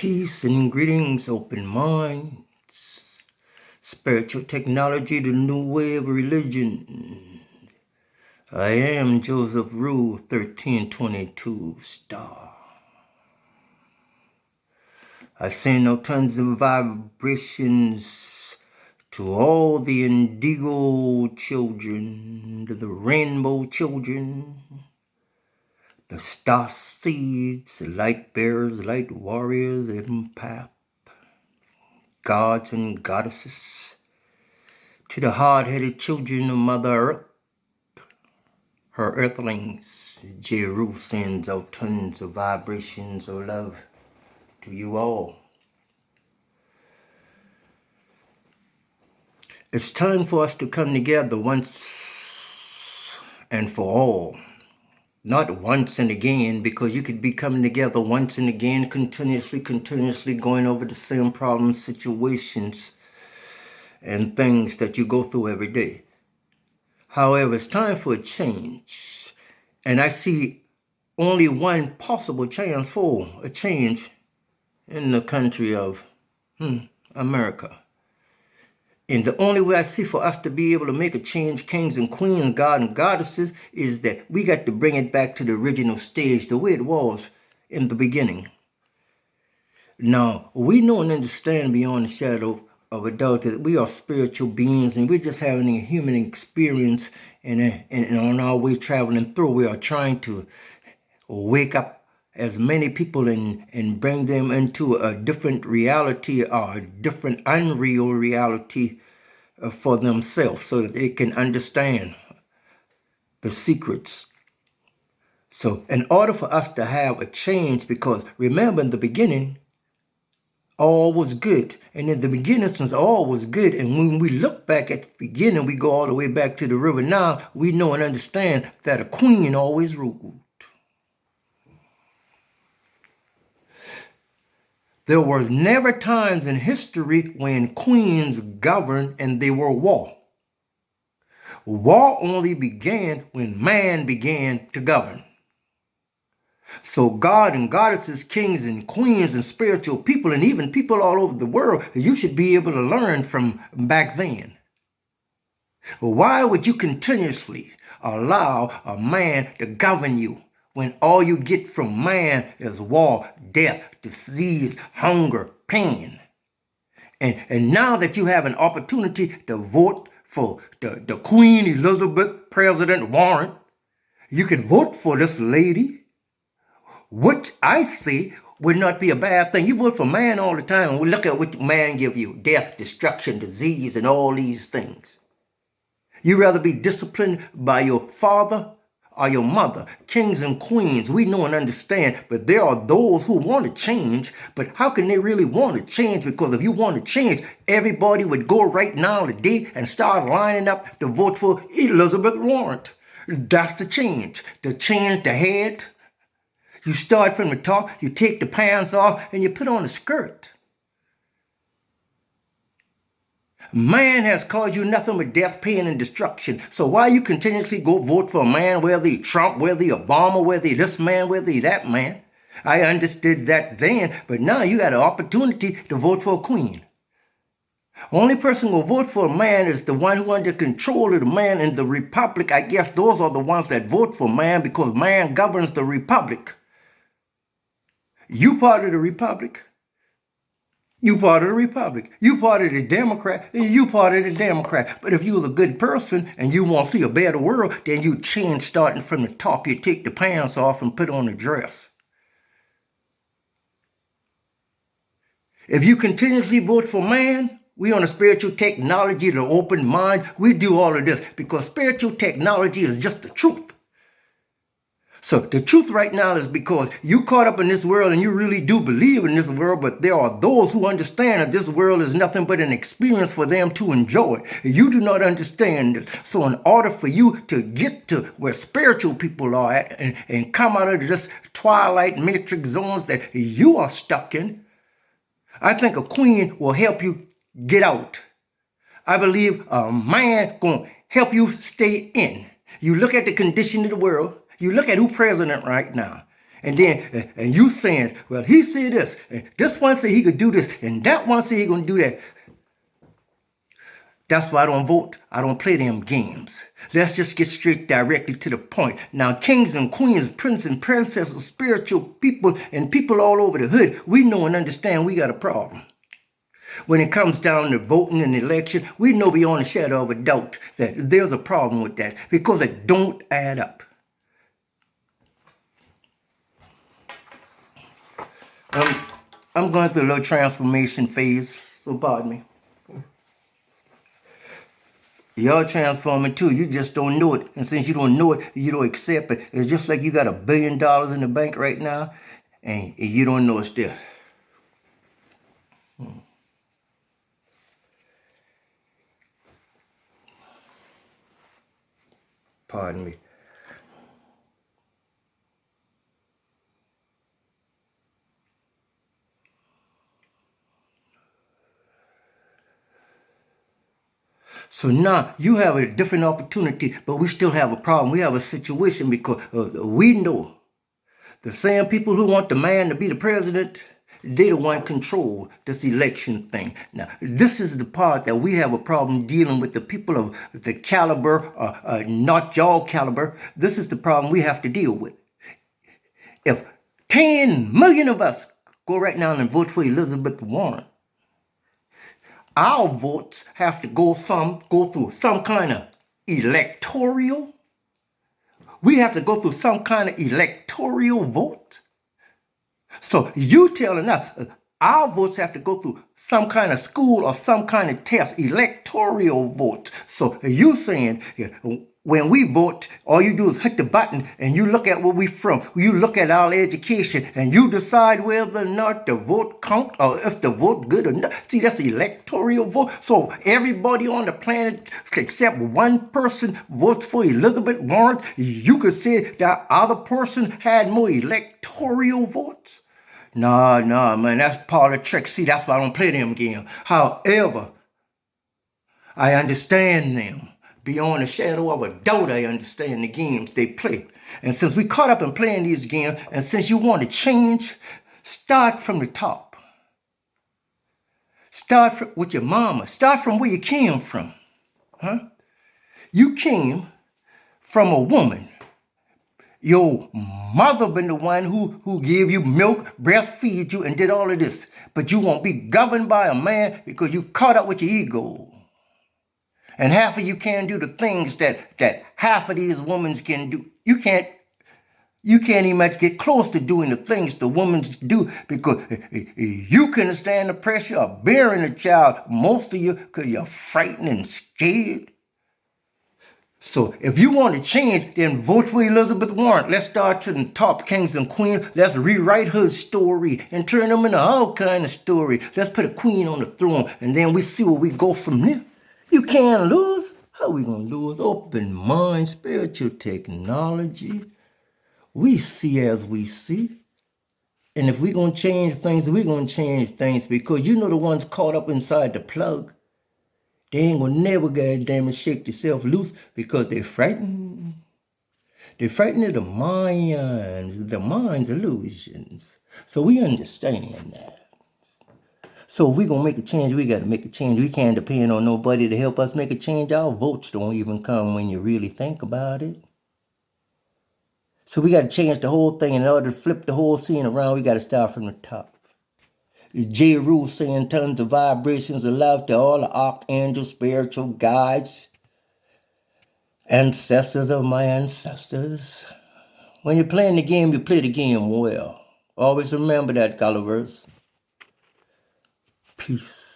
Peace and greetings, open minds. Spiritual technology, the new way of religion. I am Joseph Rule 1322 star. I send no tons of vibrations to all the indigo children, to the rainbow children, the star seeds, the light bearers, light warriors, empath, gods and goddesses, to the hard-headed children of Mother Earth, her earthlings. Jeru sends out tons of vibrations of love to you all. It's time for us to come together once and for all. Not once and again, because you could be coming together once and again, continuously going over the same problems, situations, and things that you go through every day. However, it's time for a change. And I see only one possible chance for a change in the country of America. And the only way I see for us to be able to make a change, kings and queens, God and goddesses, is that we got to bring it back to the original stage, the way it was in the beginning. Now, we know and understand beyond the shadow of a doubt that we are spiritual beings and we're just having a human experience, and on our way traveling through, we are trying to wake up as many people and bring them into a different reality or a different unreal reality for themselves so that they can understand the secrets. So in order for us to have a change, because remember in the beginning, all was good. And in the beginning, since all was good, and when we look back at the beginning, we go all the way back to the river Nile, we know and understand that a queen always ruled. There were never times in history when queens governed and they were war. War only began when man began to govern. So God and goddesses, kings and queens and spiritual people and even people all over the world, you should be able to learn from back then. Why would you continuously allow a man to govern you when all you get from man is war, death, disease, hunger, pain? And now that you have an opportunity to vote for the Queen Elizabeth, President Warren, you can vote for this lady, which I say would not be a bad thing. You vote for man all the time, and we look at what man give you: death, destruction, disease, and all these things. You rather be disciplined by your father or your mother, kings and queens. We know and understand, but there are those who want to change, but how can they really want to change? Because if you want to change, everybody would go right now today and start lining up to vote for Elizabeth Warren. That's the change. To change the head. You start from the top, you take the pants off, and you put on a skirt. Man has caused you nothing but death, pain, and destruction. So why you continuously go vote for a man, whether he Trump, whether he Obama, whether he this man, whether he that man? I understood that then, but now you got an opportunity to vote for a queen. Only person who will vote for a man is the one who under control of the man in the republic. I guess those are the ones that vote for man because man governs the republic. You part of the republic. You part of the republic. You part of the Democrat. You part of the Democrat. But if you was a good person and you want to see a better world, then you change starting from the top. You take the pants off and put on a dress. If you continuously vote for man, we on a spiritual technology, the open mind, we do all of this because spiritual technology is just the truth. So the truth right now is because you caught up in this world and you really do believe in this world, but there are those who understand that this world is nothing but an experience for them to enjoy. You do not understand this. So in order for you to get to where spiritual people are at and come out of this twilight matrix zones that you are stuck in, I think a queen will help you get out. I believe a man gonna help you stay in. You look at the condition of the world. You look at who's president right now, And then, and you saying, well, he said this, and this one said he could do this, and that one said he gonna do that. That's why I don't vote. I don't play them games. Let's just get straight directly to the point. Now, kings and queens, princes and princesses, spiritual people, and people all over the hood, we know and understand we got a problem. When it comes down to voting and election, we know beyond a shadow of a doubt that there's a problem with that because it don't add up. I'm going through a little transformation phase, so pardon me. You're transforming too. You just don't know it. And since you don't know it, you don't accept it. It's just like you got $1 billion in the bank right now, and you don't know it's there. Pardon me. So now you have a different opportunity, but we still have a problem. We have a situation because we know the same people who want the man to be the president, they the one control this election thing. Now, this is the part that we have a problem dealing with the people of the caliber, not y'all caliber. This is the problem we have to deal with. If 10 million of us go right now and vote for Elizabeth Warren, our votes have to go through some kind of electoral. We have to go through some kind of electoral vote. So you telling us our votes have to go through some kind of school or some kind of test, electoral vote. So you saying when we vote, all you do is hit the button and you look at where we from. You look at our education and you decide whether or not the vote count or if the vote good or not. See, that's the electoral vote. So everybody on the planet except one person votes for Elizabeth Warren. You could say that other person had more electoral votes. Nah, man, that's part of the trick. See, that's why I don't play them games. However, I understand them. Beyond a shadow of a doubt, I understand the games they play. And since we caught up in playing these games, and since you want to change, start from the top. Start with your mama. Start from where you came from. Huh? You came from a woman. Your mother been the one who gave you milk, breastfeed you, and did all of this. But you won't be governed by a man because you caught up with your ego. And half of you can't do the things that half of these women can do. You can't even much get close to doing the things the women do because you couldn't stand the pressure of bearing a child, most of you, because you're frightened and scared. So if you want to change, then vote for Elizabeth Warren. Let's start to the top kings and queens. Let's rewrite her story and turn them into all kind of story. Let's put a queen on the throne, and then we see where we go from there. You can't lose. How we gonna lose? Open mind, spiritual technology. We see as we see. And if we're gonna change things, we're gonna change things because you know the ones caught up inside the plug. They ain't gonna never goddamn shake themselves loose because they're frightened. They're frightened of the mind's illusions. So we understand that. So if we're going to make a change, we got to make a change. We can't depend on nobody to help us make a change. Our votes don't even come when you really think about it. So we got to change the whole thing. In order to flip the whole scene around, we got to start from the top. J. Rule saying tons of vibrations of love to all the archangels, spiritual guides, ancestors of my ancestors. When you're playing the game, you play the game well. Always remember that, Gullivers. Peace.